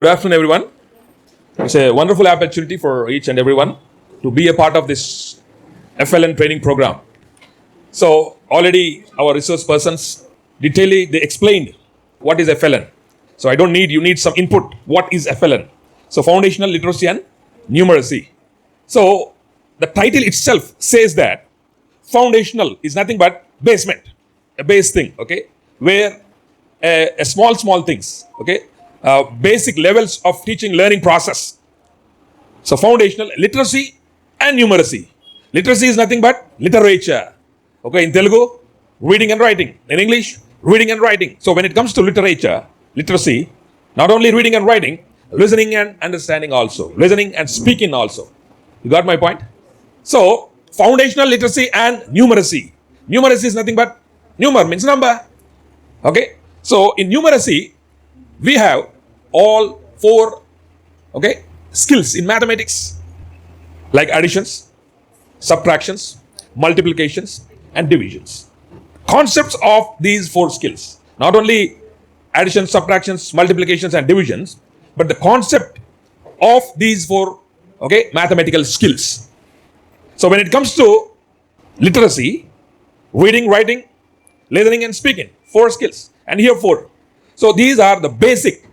Good afternoon, everyone. It's a wonderful opportunity for each and everyone to be a part of this FLN training program. So already our resource persons detailedly they explained what is FLN. So I don't need you need some input. What is FLN? So foundational literacy and numeracy. So the title itself says that foundational is nothing but basement, a base thing. Okay, where a small things. Okay, basic levels of teaching learning process. So foundational literacy and numeracy. Literacy is nothing but literature. Okay, in Telugu, reading and writing. In English, reading and writing. So when it comes to literacy, not only reading and writing, listening and understanding also. Listening and speaking also. You got my point? So foundational literacy and numeracy. Numeracy is nothing but numer means number. Okay, so in numeracy, we have all four skills in mathematics like additions, subtractions, multiplications, and divisions. Concepts of these four skills, not only additions, subtractions, multiplications, and divisions, but the concept of these four mathematical skills. So when it comes to literacy, reading, writing, listening, and speaking, four skills, and here four. So these are the basic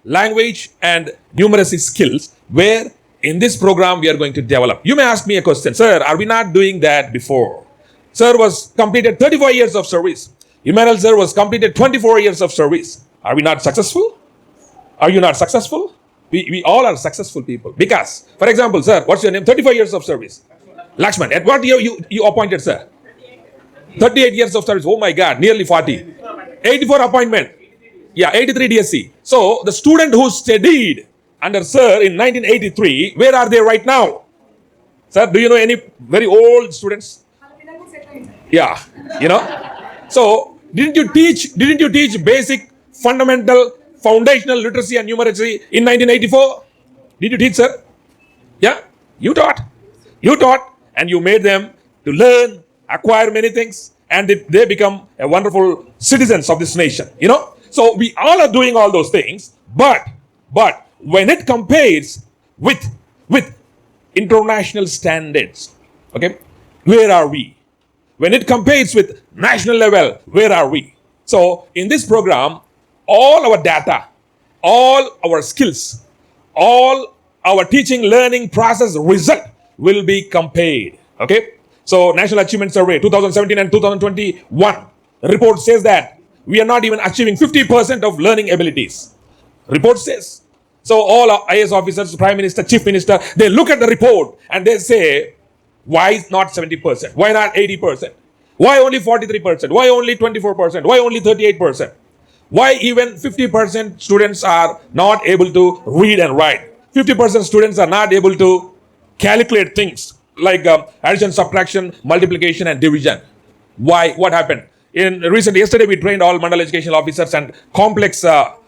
language and numeracy skills where in this program we are going to develop. You may ask me a question, sir, are we not doing that before? Sir was completed 35 years of service. Emmanuel sir was completed 24 years of service. Are we not successful? Are you not successful? We all are successful people. Because, for example, sir, what's your name? 35 years of service. Lakshman. At what year you appointed, sir? 38 years of service. Oh my God, nearly 40. 84 appointment. Yeah, 83 DSC. So the student who studied under sir in 1983, where are they right now? Sir, do you know any very old students? Yeah, you know. So didn't you teach basic, fundamental, foundational literacy and numeracy in 1984? Did you teach, sir? Yeah, you taught, and you made them to learn, acquire many things, and they become a wonderful citizens of this nation. You know. So we all are doing all those things, but when it compares with international standards, okay, where are we? When it compares with national level, where are we? So in this program, all our data, all our skills, all our teaching learning process result will be compared. Okay. So National Achievement Survey 2017 and 2021 report says that we are not even achieving 50% of learning abilities. Report says. So all our IAS officers, Prime Minister, Chief Minister, they look at the report and they say, why not 70%? Why not 80%? Why only 43%? Why only 24%? Why only 38%? Why even 50% students are not able to read and write? 50% students are not able to calculate things like addition, subtraction, multiplication, and division. Why? What happened? Yesterday we trained all mandal educational officers and complex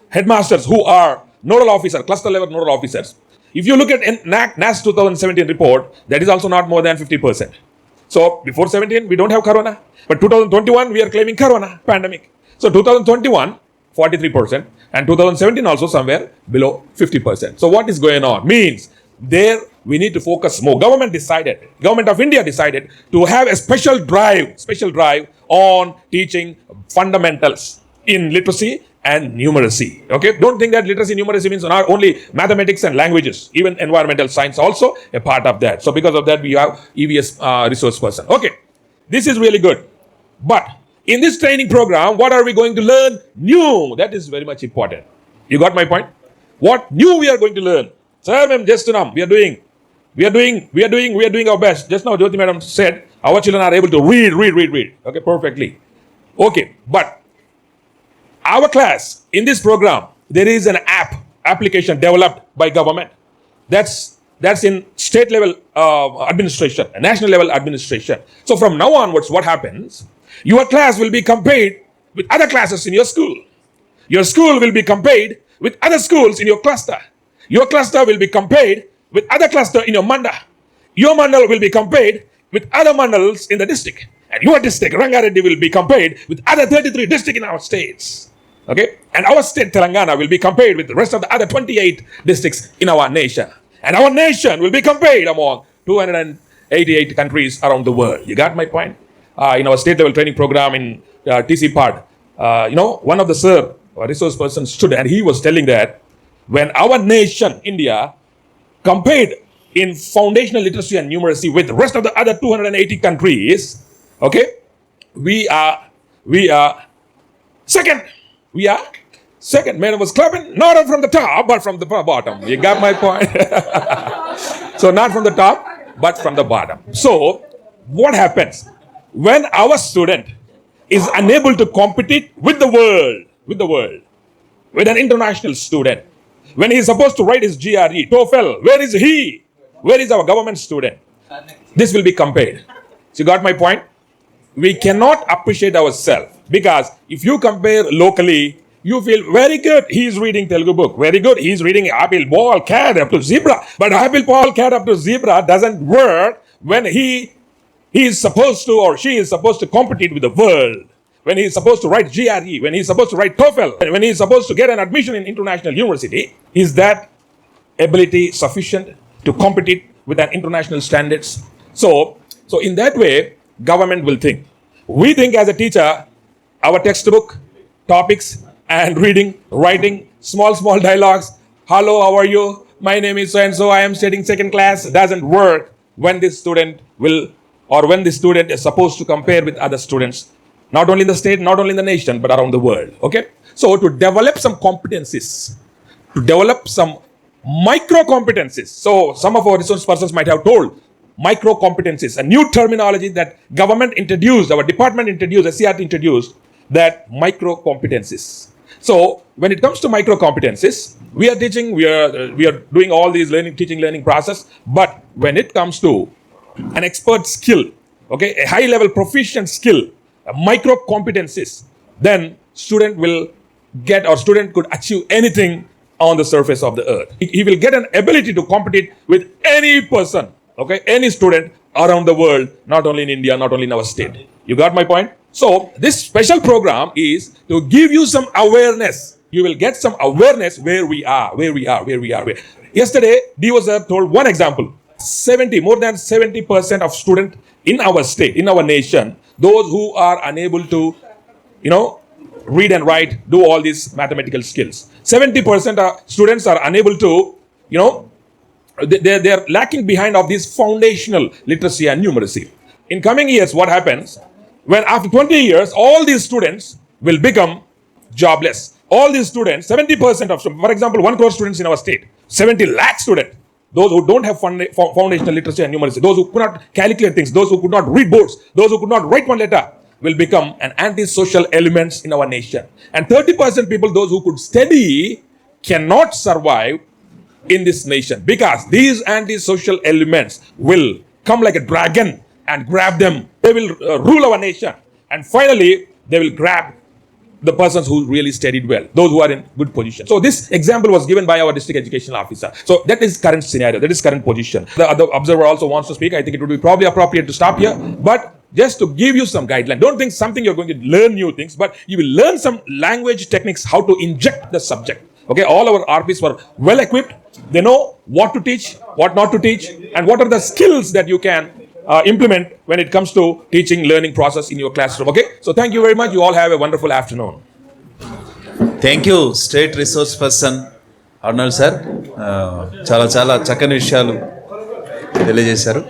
headmasters who are nodal officers, cluster level nodal officers. If you look at NAS 2017 report, that is also not more than 50%. So before 17 we don't have corona, but 2021 we are claiming corona pandemic. So 2021 43% and 2017 also somewhere below 50%. So what is going on? Means there we need to focus more. Government of India decided to have a special drive on teaching fundamentals in literacy and numeracy. Okay, don't think that literacy and numeracy means not only mathematics and languages, even environmental science also a part of that. So because of that we have EVS resource person. Okay, this is really good. But in this training program, what are we going to learn new? That is very much important. You got my point? What new we are going to learn? Sir, ma'am, just now we are doing our best. Just now Jyoti madam said our children are able to read. Okay, perfectly. Okay, but our class in this program, there is an application developed by government. That's in state level administration, national level administration. So from now onwards, what happens? Your class will be compared with other classes in your school. Your school will be compared with other schools in your cluster. Your cluster will be compared with other cluster in your manda. Your mandal will be compared with other mandals in the district. And your district, Rangareddy, will be compared with other 33 districts in our states. Okay, and our state Telangana will be compared with the rest of the other 28 districts in our nation, and our nation will be compared among 288 countries around the world. You got my point? In our state level training program in TC Part, one of the sir or resource person stood and he was telling that when our nation India compared in foundational literacy and numeracy with the rest of the other 280 countries, okay, we are second. We are second. Man was clapping, not from the top, but from the bottom. You got my point? So not from the top, but from the bottom. So what happens when our student is unable to compete with the world, with an international student, when he is supposed to write his GRE, TOEFL, where is he? Where is our government student? This will be compared. So you got my point? We cannot appreciate ourselves because if you compare locally, you feel very good. He is reading Telugu book. Very good. He is reading apple, ball, cat up to zebra. But apple, ball, cat up to zebra doesn't work when he is supposed to or she is supposed to compete with the world. When he is supposed to write GRE, when he is supposed to write TOEFL, when he is supposed to get an admission in international university, is that ability sufficient to compete with an international standards? So in that way, government will think. We think as a teacher, our textbook, topics, and reading, writing, small dialogues. Hello, how are you? My name is so and so. I am studying second class. Doesn't work when this student will, or when the student is supposed to compare with other students, not only in the state, not only in the nation, but around the world. Okay. So to develop some competencies, to develop some micro competencies. So some of our resource persons might have told micro competencies, a new terminology that government introduced, our department introduced, SCRT introduced, that micro competencies. So when it comes to micro competencies, we are teaching, we are doing all these teaching process. But when it comes to an expert skill, okay, a high level proficient skill, micro competencies, then student will get or student could achieve anything on the surface of the earth. He will get an ability to compete with any person, okay, any student around the world, not only in India, not only in our state. You got my point? So this special program is to give you some awareness. You will get some awareness where we are. Yesterday, D was told one example. More than 70% of students in our state, in our nation, those who are unable to, read and write, do all these mathematical skills. 70% of students are unable to, they are lacking behind of this foundational literacy and numeracy. In coming years, what happens? When after 20 years, all these students will become jobless. All these students, 70% of, for example, 1 crore students in our state, 70 lakh students, those who don't have foundational literacy and numeracy, those who could not calculate things, those who could not read boards, those who could not write one letter, will become an anti-social elements in our nation. And 30% people, those who could study, cannot survive in this nation because these anti-social elements will come like a dragon and grab them. They will rule our nation, and finally they will grab the persons who really studied well, those who are in good position. So this example was given by our district educational officer. So that is current scenario, that is current position. The other observer also wants to speak. I think it would be probably appropriate to stop here, but just to give you some guideline. Don't think something you're going to learn new things, but you will learn some language techniques, how to inject the subject. Okay, all our RPs were well equipped. They know what to teach, what not to teach, and what are the skills that you can implement when it comes to teaching, learning process in your classroom. Okay, so thank you very much. You all have a wonderful afternoon. Thank you, State Resource Person Arnold sir. చాలా చక్కని విషయాలు తెలియజేశారు.